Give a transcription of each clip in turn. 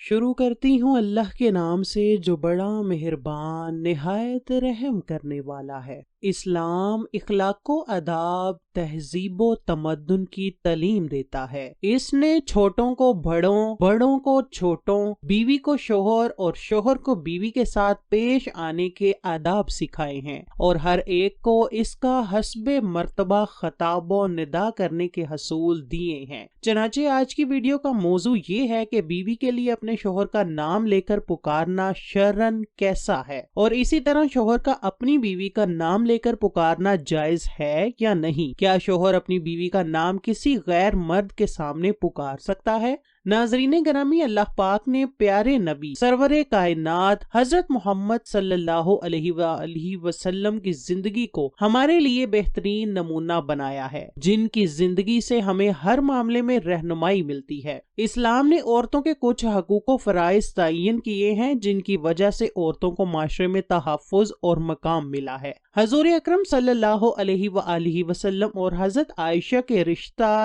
शुरू करती हूँ अल्लाह के नाम से जो बड़ा मेहरबान निहायत रहम करने वाला है। इस्लाम इखलाको अदाब तहजीब व तमद्दुन की तालीम देता है। इसने छोटों को बड़ों, बड़ों को छोटों, बीवी को शोहर और शोहर को बीवी के साथ पेश आने के आदाब सिखाए हैं और हर एक को इसका हस्बे मर्तबा खताब व निदा करने के हसूल दिए हैं। चनाचे आज की वीडियो का मौजू ये है कि बीवी के लिए अपने शोहर का नाम लेकर पुकारना शरअन कैसा है और इसी तरह शोहर का अपनी बीवी का नाम लेकर पुकारना जायज है या नहीं। क्या शोहर अपनी बीवी का नाम किसी गैर मर्द के सामने पुकार सकता है? नाज़रीन गिरामी, अल्लाह पाक ने प्यारे नबी सरवरे कायनात हजरत मोहम्मद सल्लल्लाहु अलैहि वसल्लम की जिंदगी को हमारे लिए बेहतरीन नमूना बनाया है, जिनकी जिंदगी से हमें हर मामले में रहनुमाई मिलती है। इस्लाम ने औरतों के कुछ हकूक़ व फ़राइज़ तयन किए हैं जिनकी वजह से औरतों को माशरे में तहफ़्फ़ुज़ और मकाम मिला है। हज़ूर अकरम सल्लल्लाहु अलैहि वसल्लम और हज़रत आयशा के रिश्ता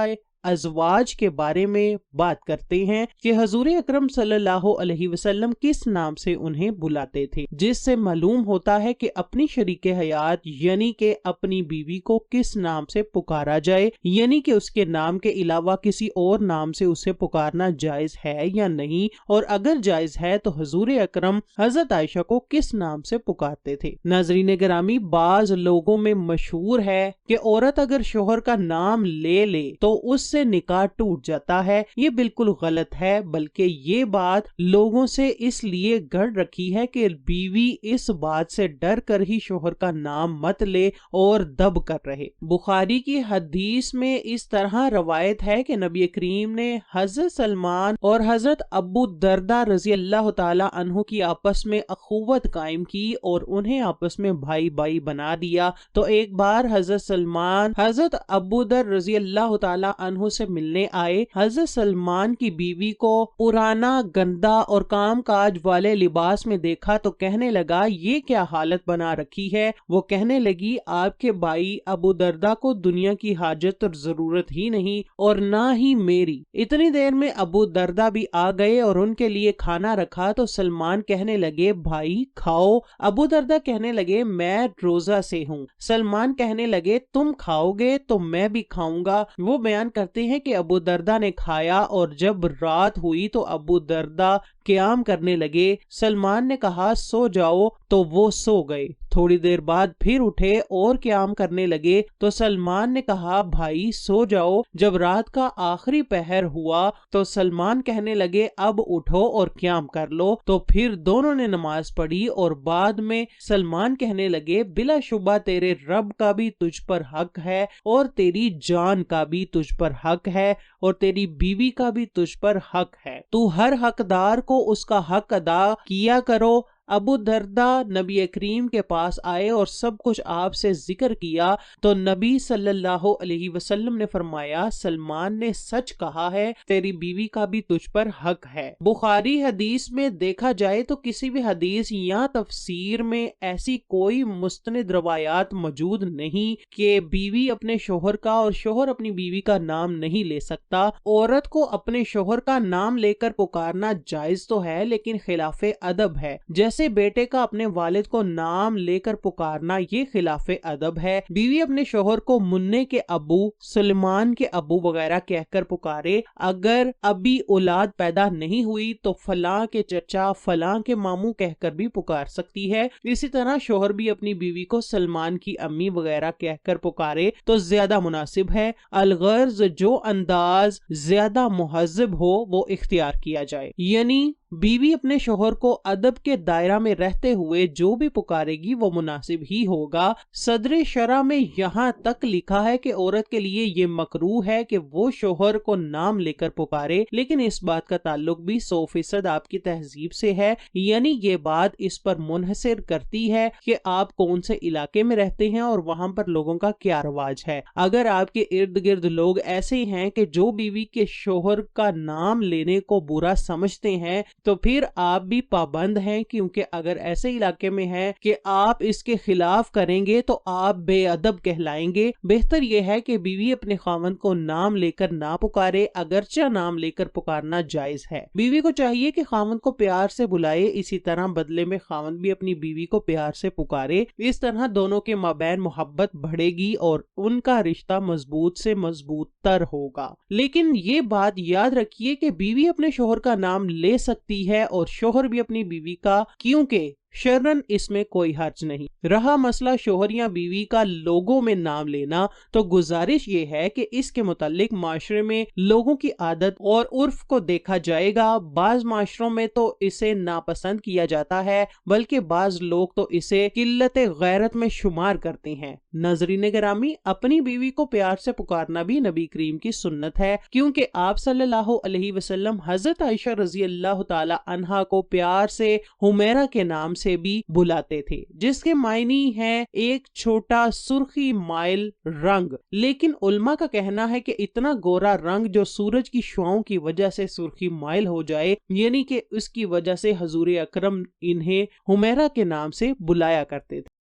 अज़वाज के बारे में बात करते हैं कि हज़ूर अकरम सल्लल्लाहु अलैहि वसल्लम किस नाम से उन्हें बुलाते थे, जिससे मालूम होता है कि अपनी शरीके हयात यानी कि अपनी बीवी को किस नाम से पुकारा जाए, यानी कि उसके नाम के अलावा किसी और नाम से उसे पुकारना जायज है या नहीं, और अगर जायज है तो हज़ूर अकरम हज़रत आयशा को किस नाम से पुकारते थे। नाज़रीन गिरामी, बाज लोगों में मशहूर है कि औरत अगर शोहर का नाम ले तो उस से निकाह टूट जाता है। ये बिल्कुल गलत है, बल्कि ये बात लोगों से इसलिए गढ़ रखी है कि बीवी इस बात से डर कर ही शोहर का नाम मत ले और दब कर रहे। बुखारी की हदीस में इस तरह रवायत है कि नबी करीम ने हजरत सलमान और हजरत अबू दरदा रजी अल्लाह ताला अन्हु की आपस में अखुवत कायम की और उन्हें आपस में भाई भाई बना दिया। तो एक बार हजरत सलमान हजरत अबू दर रजी अल्लाह ताला अन्हु से मिलने आए। हजरत सलमान की बीवी को पुराना गंदा और काम काज वाले लिबास में देखा तो कहने लगा, ये क्या हालत बना रखी है। वो कहने लगी, आपके भाई अबू दरदा को दुनिया की हाजत और जरूरत ही नहीं और ना ही मेरी। इतनी देर में अबू दरदा भी आ गए और उनके लिए खाना रखा तो सलमान कहने लगे, भाई खाओ। अबू दरदा कहने लगे, मैं रोजा से हूँ। सलमान कहने लगे, तुम खाओगे तो मैं भी खाऊंगा। वो बयान करते हैं कि अबू दरदा ने खाया और जब रात हुई तो अबू दरदा क़याम करने लगे। सलमान ने कहा, सो जाओ, तो वो सो गए। थोड़ी देर बाद फिर उठे और क़याम करने लगे तो सलमान ने कहा, भाई सो जाओ। जब रात का आखिरी पहर हुआ तो सलमान कहने लगे, अब उठो और क़याम कर लो। तो फिर दोनों ने नमाज पढ़ी और बाद में सलमान कहने लगे, बिलाशुबा तेरे रब का भी तुझ पर हक है और तेरी जान का भी तुझ पर हक है और तेरी बीवी का भी तुझ पर हक है। तू हर हकदार को उसका हक अदा किया करो। अबू दरदा नबी करीम के पास आए और सब कुछ आपसे जिक्र किया तो नबी सल्लल्लाहु अलैहि वसल्लम ने फरमाया, सलमान ने सच कहा है, तेरी बीवी का भी तुझ पर हक है। बुखारी हदीस में देखा जाए तो किसी भी हदीस या तफसीर में ऐसी कोई मुस्तनिद रवायात मौजूद नहीं कि बीवी अपने शोहर का और शोहर अपनी बीवी का नाम नहीं ले सकता। औरत को अपने शोहर का नाम लेकर पुकारना जायज तो है, लेकिन खिलाफे अदब है। जैसे बेटे का अपने वालिद को नाम लेकर पुकारना, ये खिलाफे अदब है। बीवी अपने शोहर को मुन्ने के अबू, सुलेमान के अबू वगैरह कहकर पुकारे। अगर अभी औलाद पैदा नहीं हुई तो फलां के चचा, फलां के मामू कहकर भी पुकार सकती है। इसी तरह शोहर भी अपनी बीवी को सलमान की अम्मी वगैरह कहकर पुकारे तो ज्यादा मुनासिब है। अलगर्ज जो अंदाज ज्यादा मुहज्जब हो वो इख्तियार किया जाए, यानी बीवी अपने शोहर को अदब के दायरा में रहते हुए जो भी पुकारेगी वो मुनासिब ही होगा। सदर शरा में यहाँ तक लिखा है कि औरत के लिए ये मकरूह है कि वो शोहर को नाम लेकर पुकारे, लेकिन इस बात का ताल्लुक भी 100% आपकी तहजीब से है, यानी ये बात इस पर मुनहसर करती है कि आप कौन से इलाके में रहते हैं और वहाँ पर लोगों का क्या रवाज है। अगर आपके इर्द गिर्द लोग ऐसे हैं कि जो बीवी के शोहर का नाम लेने को बुरा समझते हैं تو پھر آپ بھی پابند ہیں، کیونکہ اگر ایسے علاقے میں ہے کہ آپ اس کے خلاف کریں گے تو آپ بے ادب کہلائیں گے۔ بہتر یہ ہے کہ بیوی اپنے خاوند کو نام لے کر نہ پکارے، اگرچہ نام لے کر پکارنا جائز ہے۔ بیوی کو چاہیے کہ خاوند کو پیار سے بلائے، اسی طرح بدلے میں خاوند بھی اپنی بیوی کو پیار سے پکارے۔ اس طرح دونوں کے مابین محبت بڑھے گی اور ان کا رشتہ مضبوط سے مضبوط تر ہوگا۔ لیکن یہ بات یاد رکھیے کہ بیوی اپنے شوہر کا نام لے سکتی ہے اور شوہر بھی اپنی بیوی کا، کیونکہ شرعاً اس میں کوئی حرج نہیں۔ رہا مسئلہ شوہر یا بیوی کا لوگوں میں نام لینا، تو گزارش یہ ہے کہ اس کے متعلق معاشرے میں لوگوں کی عادت اور عرف کو دیکھا جائے گا۔ بعض معاشروں میں تو اسے ناپسند کیا جاتا ہے، بلکہ بعض لوگ تو اسے قلت غیرت میں شمار کرتے ہیں۔ ناظرین گرامی، اپنی بیوی کو پیار سے پکارنا بھی نبی کریم کی سنت ہے، کیونکہ آپ صلی اللہ علیہ وسلم حضرت عائشہ رضی اللہ تعالی عنہا کو پیار سے حمیرہ کے نام سے بھی بلاتے تھے، جس کے معنی ہے ایک چھوٹا سرخی مائل رنگ۔ لیکن علماء کا کہنا ہے کہ اتنا گورا رنگ جو سورج کی شعاؤں کی وجہ سے سرخی مائل ہو جائے، یعنی کہ اس کی وجہ سے حضور اکرم انہیں حمیرہ کے نام سے بلایا کرتے تھے۔